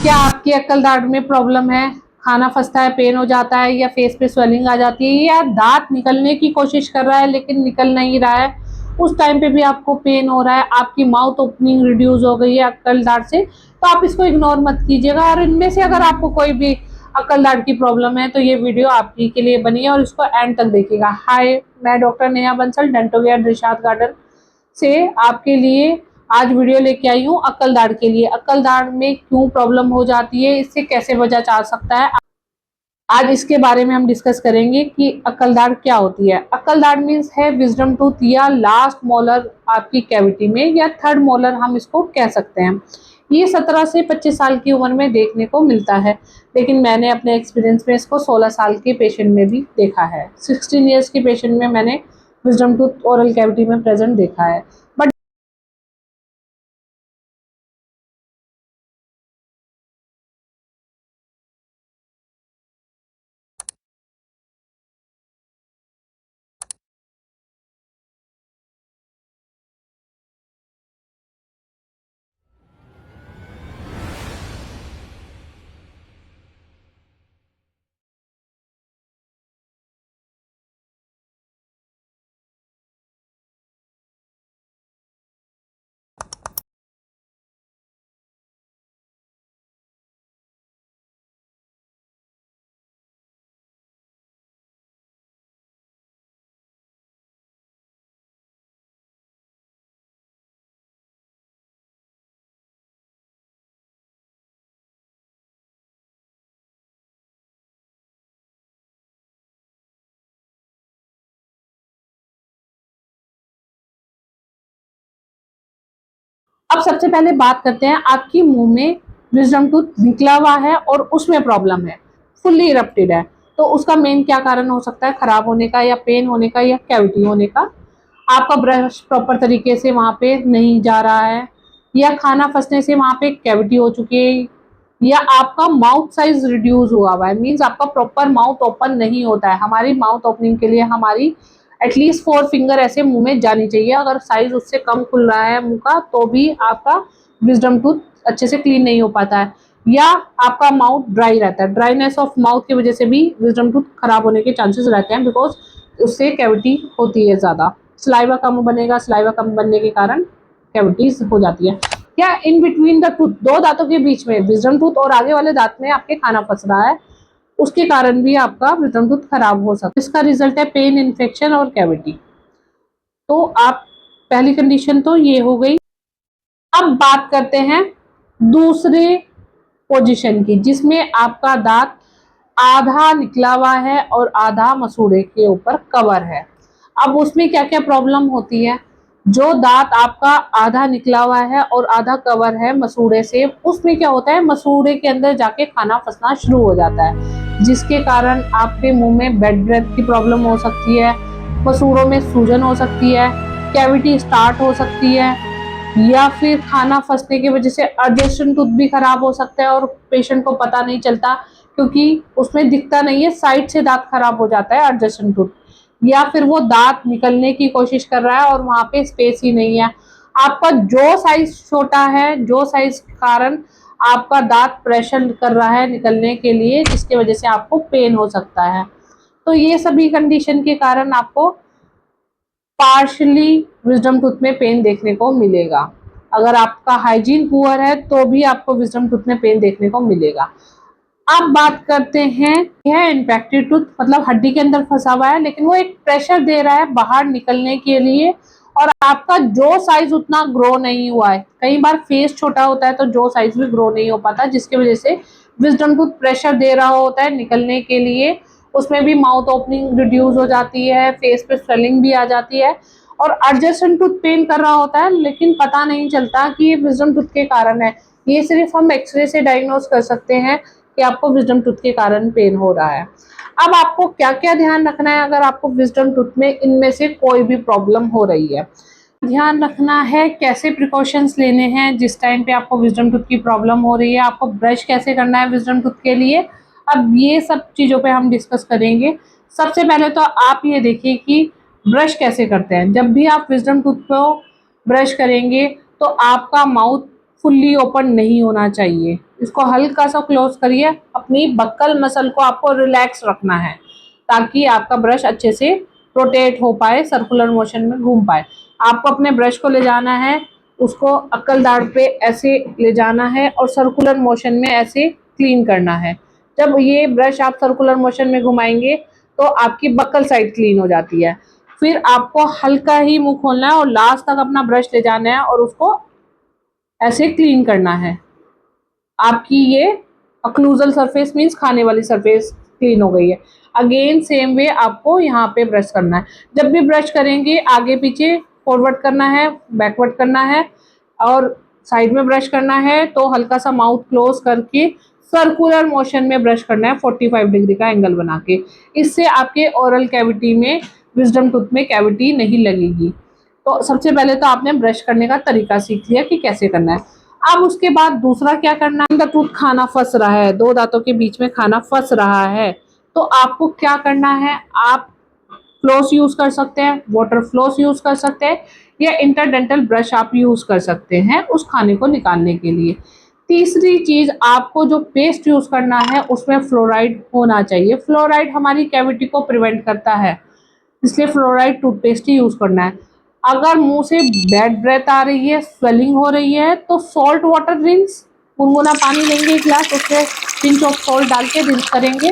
क्या आपकी अक्कल दाढ़ में प्रॉब्लम है, खाना फंसता है, पेन हो जाता है, या फेस पे स्वेलिंग आ जाती है, या दांत निकलने की कोशिश कर रहा है लेकिन निकल नहीं रहा है, उस टाइम पे भी आपको पेन हो रहा है, आपकी माउथ ओपनिंग रिड्यूस हो गई है अक्कल दाढ़ से, तो आप इसको इग्नोर मत कीजिएगा। और इनमें से अगर आपको कोई भी अक्कल दाढ़ की प्रॉब्लम है तो ये वीडियो आपके के लिए बनी है और इसको एंड तक देखिएगा। हाय, मैं doctor Neha Bansal, dental care Dilshad garden से आपके लिए आज वीडियो लेके आई हूँ अक्कल दाढ़ के लिए। अक्कल दाढ़ में क्यों प्रॉब्लम हो जाती है, इससे कैसे बचा जा सकता है, आज इसके बारे में हम डिस्कस करेंगे कि अक्कल दाढ़ क्या होती है। अक्कल दाढ़ मीन्स है विजडम टूथ या लास्ट मोलर आपकी कैविटी में, या थर्ड मोलर हम इसको कह सकते हैं। ये 17 से 25 साल की उम्र में देखने को मिलता है, लेकिन मैंने अपने एक्सपीरियंस में इसको 16 साल के पेशेंट में भी देखा है। 16 ईयर्स के पेशेंट में मैंने विजडम टूथ ओरल कैविटी में प्रेजेंट देखा है। बट अब सबसे पहले बात करते हैं, आपकी मुंह में विजडम टूथ निकला हुआ है और उसमें प्रॉब्लम है, फुल्ली इरप्टेड है, तो उसका मेन क्या कारण हो सकता है, खराब होने का, या पेन होने का, या कैविटी होने का। आपका ब्रश प्रॉपर तरीके से वहां पे नहीं जा रहा है, या खाना फंसने से वहां पे कैविटी हो चुकी है, या आपका माउथ साइज रिड्यूस हुआ है, मीन्स आपका प्रॉपर माउथ ओपन नहीं होता है। हमारी माउथ ओपनिंग के लिए हमारी एटलीस्ट 4 फिंगर ऐसे मुंह में जानी चाहिए। अगर साइज उससे कम खुल रहा है मुंह का तो भी आपका विजडम टूथ अच्छे से क्लीन नहीं हो पाता है, या आपका माउथ ड्राई रहता है। ड्राइनेस ऑफ माउथ की वजह से भी विजडम टूथ खराब होने के चांसेस रहते हैं, बिकॉज उससे कैविटी होती है ज़्यादा। सलाइवा कम बनेगा, सलाइवा कम बनने के कारण कैविटीज हो जाती है। या इन बिटवीन द टूथ, दो दांतों के बीच में, विजडम टूथ और आगे वाले दांत में आपके खाना फंस रहा है, उसके कारण भी आपका विजडम टूथ खराब हो सकता है। इसका रिजल्ट है पेन, इन्फेक्शन और कैविटी। तो आप, पहली कंडीशन तो ये हो गई। अब बात करते हैं दूसरे पोजीशन की, जिसमें आपका दांत आधा निकला हुआ है और आधा मसूड़े के ऊपर कवर है। अब उसमें क्या क्या प्रॉब्लम होती है, जो दांत आपका आधा निकला हुआ है और आधा कवर है मसूड़े से, उसमें क्या होता है, मसूड़े के अंदर जाके खाना फंसना शुरू हो जाता है, जिसके कारण आपके मुंह में बैड ब्रेथ की प्रॉब्लम हो सकती है, मसूड़ों में सूजन हो सकती है, कैविटी स्टार्ट हो सकती है, या फिर खाना फंसने की वजह से एडजस्टेंट टूथ भी खराब हो सकता है और पेशेंट को पता नहीं चलता, क्योंकि उसमें दिखता नहीं है, साइड से दांत खराब हो जाता है एडजस्टेंट टूथ। या फिर वो दांत निकलने की कोशिश कर रहा है और वहां पे स्पेस ही नहीं है। आपका जो साइज छोटा है, जो साइज के कारण आपका दांत प्रेशर कर रहा है निकलने के लिए, जिसकी वजह से आपको पेन हो सकता है। तो ये सभी कंडीशन के कारण आपको पार्शली विजडम टूथ में पेन देखने को मिलेगा। अगर आपका हाइजीन पुअर है तो भी आपको विजडम टूथ में पेन देखने को मिलेगा। अब बात करते हैं, यह इम्पैक्टेड टूथ, मतलब हड्डी के अंदर फंसा हुआ है लेकिन वो एक प्रेशर दे रहा है बाहर निकलने के लिए, और आपका जो साइज उतना ग्रो नहीं हुआ है। कई बार फेस छोटा होता है तो जो साइज भी ग्रो नहीं हो पाता, जिसकी वजह से विजडम टूथ प्रेशर दे रहा होता है निकलने के लिए, उसमें भी माउथ ओपनिंग रिड्यूस हो जाती है, फेस पे स्वेलिंग भी आ जाती है, और एडजेसेंट टूथ पेन कर रहा होता है, लेकिन पता नहीं चलता कि ये विजडम टूथ के कारण है। ये सिर्फ हम एक्सरे से डायग्नोज कर सकते हैं कि आपको विजडम टूथ के कारण पेन हो रहा है। अब आपको क्या क्या ध्यान रखना है अगर आपको विजडम टूथ में इनमें से कोई भी प्रॉब्लम हो रही है। ध्यान रखना है कैसे प्रिकॉशंस लेने हैं जिस टाइम पे आपको विजडम टूथ की प्रॉब्लम हो रही है, आपको ब्रश कैसे करना है विजडम टूथ के लिए। अब ये सब चीज़ों पे हम डिस्कस करेंगे। सबसे पहले तो आप ये देखिए कि ब्रश कैसे करते हैं। जब भी आप विजडम टूथ को ब्रश करेंगे तो आपका माउथ फुल्ली ओपन नहीं होना चाहिए। इसको हल्का सा क्लोज करिए। अपनी बक्कल मसल को आपको रिलैक्स रखना है ताकि आपका ब्रश अच्छे से रोटेट हो पाए, सर्कुलर मोशन में घूम पाए। आपको अपने ब्रश को ले जाना है, उसको अक्कल दाढ़ पे ऐसे ले जाना है और सर्कुलर मोशन में ऐसे क्लीन करना है। जब ये ब्रश आप सर्कुलर मोशन में घुमाएंगे तो आपकी बक्कल साइड क्लीन हो जाती है। फिर आपको हल्का ही मुंह खोलना है और लास्ट तक अपना ब्रश ले जाना है और उसको ऐसे क्लीन करना है। आपकी ये अक्लूजल सरफेस मीन्स खाने वाली सरफेस क्लीन हो गई है। अगेन सेम वे आपको यहाँ पे ब्रश करना है। जब भी ब्रश करेंगे आगे पीछे फॉरवर्ड करना है, बैकवर्ड करना है और साइड में ब्रश करना है तो हल्का सा माउथ क्लोज करके सर्कुलर मोशन में ब्रश करना है 45 डिग्री का एंगल बना के। इससे आपके ओरल कैविटी में, विजडम टूथ में कैविटी नहीं लगेगी। तो सबसे पहले तो आपने ब्रश करने का तरीका सीख लिया कि कैसे करना है। अब उसके बाद दूसरा क्या करना है, टूथ खाना फंस रहा है, दो दांतों के बीच में खाना फंस रहा है, तो आपको क्या करना है, आप फ्लोस यूज कर सकते हैं, वाटर फ्लोस यूज कर सकते हैं या इंटरडेंटल ब्रश आप यूज कर सकते हैं उस खाने को निकालने के लिए। तीसरी चीज, आपको जो पेस्ट यूज करना है उसमें फ्लोराइड होना चाहिए। फ्लोराइड हमारी कैविटी को प्रिवेंट करता है, इसलिए फ्लोराइड टूथपेस्ट ही यूज करना है। अगर मुंह से बैड ब्रेथ आ रही है, स्वेलिंग हो रही है, तो सॉल्ट वाटर रिंस, गुनगुना पानी लेंगे एक गिलास, उसमें पिंच ऑफ सॉल्ट डाल के रिंस करेंगे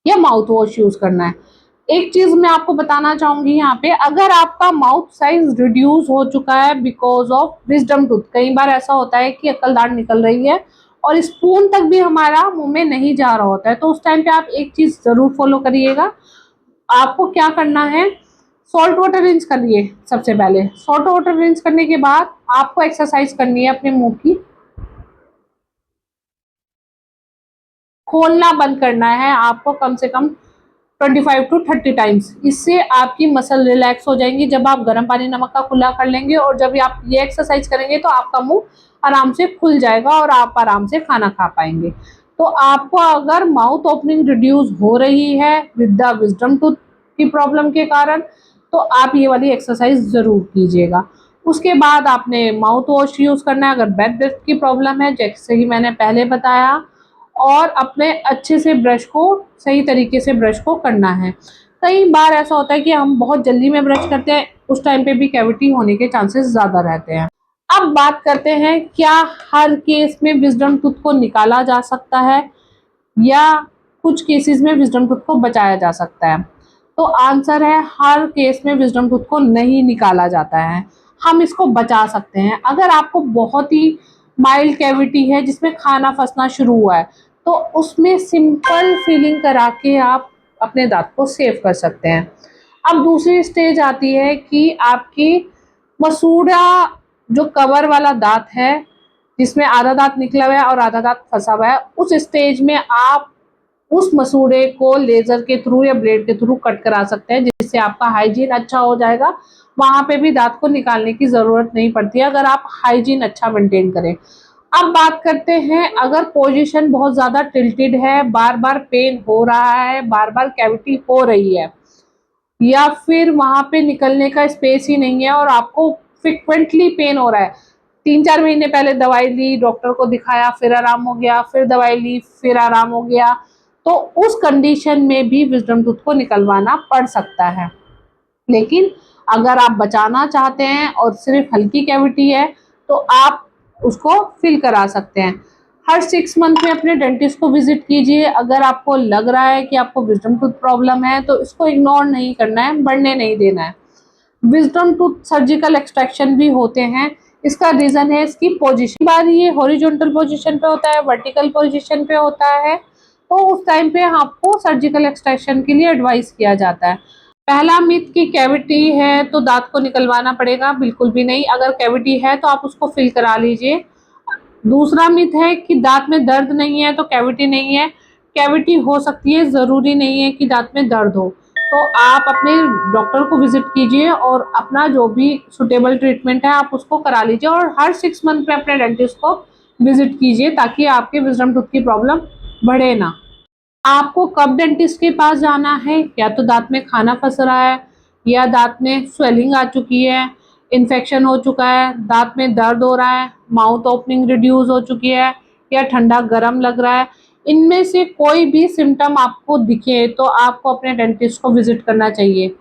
या माउथ वॉश यूज करना है। एक चीज मैं आपको बताना चाहूंगी यहाँ पे, अगर आपका माउथ साइज रिड्यूस हो चुका है बिकॉज ऑफ विजडम टूथ, कई बार ऐसा होता है कि अक्कल दाढ़ निकल रही है और स्पून तक भी हमारा मुंह में नहीं जा रहा होता है, तो उस टाइम पे आप एक चीज जरूर फॉलो करिएगा। आपको क्या करना है, सॉल्ट वाटर रिंस करिए। सबसे पहले सॉल्ट वाटर रिंस करने के बाद आपको एक्सरसाइज करनी है अपने मुंह की, खोलना बंद करना है आपको कम से कम 25 टू 30 टाइम्स। इससे आपकी मसल रिलैक्स हो जाएंगी। जब आप गर्म पानी नमक का कुल्ला कर लेंगे और जब आप ये एक्सरसाइज करेंगे तो आपका मुंह आराम से खुल जाएगा और आप आराम से खाना खा पाएंगे। तो आपको अगर माउथ ओपनिंग रिड्यूस हो रही है विद द विजडम टूथ की प्रॉब्लम के कारण, तो आप ये वाली एक्सरसाइज जरूर कीजिएगा। उसके बाद आपने माउथ वॉश यूज करना है अगर बैड ब्रेथ की प्रॉब्लम है, जैसे कि मैंने पहले बताया, और अपने अच्छे से ब्रश को, सही तरीके से ब्रश को करना है। कई बार ऐसा होता है कि हम बहुत जल्दी में ब्रश करते हैं, उस टाइम पे भी कैविटी होने के चांसेस ज़्यादा रहते हैं। अब बात करते हैं, क्या हर केस में विजडम टूथ को निकाला जा सकता है या कुछ केसेस में विजडम टूथ को बचाया जा सकता है? तो आंसर है, हर केस में विजडम टूथ को नहीं निकाला जाता है, हम इसको बचा सकते हैं। अगर आपको बहुत ही माइल्ड कैविटी है जिसमें खाना फंसना शुरू हुआ है तो उसमें सिंपल फीलिंग करा के आप अपने दांत को सेव कर सकते हैं। अब दूसरी स्टेज आती है कि आपकी मसूड़ा जो कवर वाला दांत है, जिसमें आधा दांत निकला हुआ है और आधा दांत फंसा हुआ है, उस स्टेज में आप उस मसूड़े को लेजर के थ्रू या ब्लेड के थ्रू कट करा सकते हैं, जिससे आपका हाइजीन अच्छा हो जाएगा। वहां पे भी दांत को निकालने की जरूरत नहीं पड़ती है अगर आप हाइजीन अच्छा मेंटेन करें। अब बात करते हैं, अगर पोजीशन बहुत ज्यादा टिल्टेड है, बार बार पेन हो रहा है, बार बार कैविटी हो रही है, या फिर वहां पे निकलने का स्पेस ही नहीं है और आपको फ्रिक्वेंटली पेन हो रहा है, 3-4 महीने पहले दवाई ली, डॉक्टर को दिखाया, फिर आराम हो गया, फिर दवाई ली, फिर आराम हो गया, तो उस कंडीशन में भी विजडम टूथ को निकलवाना पड़ सकता है। लेकिन अगर आप बचाना चाहते हैं और सिर्फ हल्की कैविटी है तो आप उसको फिल करा सकते हैं। हर 6 मंथ में अपने डेंटिस्ट को विजिट कीजिए। अगर आपको लग रहा है कि आपको विजडम टूथ प्रॉब्लम है तो इसको इग्नोर नहीं करना है, बढ़ने नहीं देना है। विजडम टूथ सर्जिकल एक्सट्रैक्शन भी होते हैं, इसका रीजन है इसकी पोजीशन। बार ये हॉरिजॉन्टल पोजीशन पे होता है, वर्टिकल पोजीशन पे होता है, तो उस टाइम पे आपको सर्जिकल एक्सट्रैक्शन के लिए एडवाइस किया जाता है। पहला मिथ कि कैविटी है तो दांत को निकलवाना पड़ेगा, बिल्कुल भी नहीं। अगर कैविटी है तो आप उसको फिल करा लीजिए। दूसरा मिथ है कि दांत में दर्द नहीं है तो कैविटी नहीं है। कैविटी हो सकती है, जरूरी नहीं है कि दांत में दर्द हो। तो आप अपने डॉक्टर को विजिट कीजिए और अपना जो भी सुटेबल ट्रीटमेंट है आप उसको करा लीजिए, और हर 6 मंथ में अपने डेंटिस्ट को विजिट कीजिए ताकि आपके विजडम टूथ की प्रॉब्लम बढ़े ना। आपको कब डेंटिस्ट के पास जाना है, या तो दांत में खाना फंस रहा है, या दांत में स्वेलिंग आ चुकी है, इन्फेक्शन हो चुका है, दांत में दर्द हो रहा है, माउथ ओपनिंग रिड्यूस हो चुकी है या ठंडा गर्म लग रहा है, इनमें से कोई भी सिम्टम आपको दिखे तो आपको अपने डेंटिस्ट को विजिट करना चाहिए।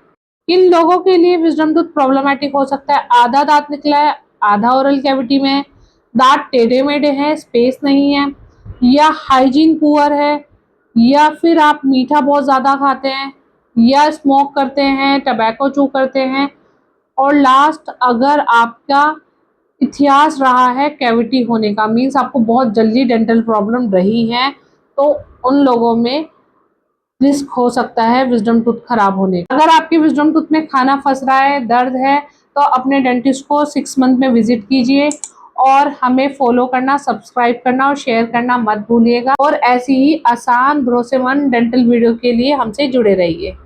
इन लोगों के लिए विजडम टूथ प्रॉब्लमैटिक हो सकता है। आधा दांत निकला है, आधा ओरल कैविटी में है, दांत टेढ़े मेढ़े हैं, स्पेस नहीं है, या हाइजीन पुअर है, या फिर आप मीठा बहुत ज़्यादा खाते हैं, या स्मोक करते हैं, टबैको चू करते हैं, और लास्ट अगर आपका इतिहास रहा है कैविटी होने का, मीन्स आपको बहुत जल्दी डेंटल प्रॉब्लम रही है, तो उन लोगों में रिस्क हो सकता है विजडम टूथ खराब होने का। अगर आपके विजडम टूथ में खाना फंस रहा है, दर्द है, तो अपने डेंटिस्ट को 6 मंथ में विजिट कीजिए और हमें फॉलो करना, सब्सक्राइब करना और शेयर करना मत भूलिएगा। और ऐसी ही आसान भरोसेमंद डेंटल वीडियो के लिए हमसे जुड़े रहिए।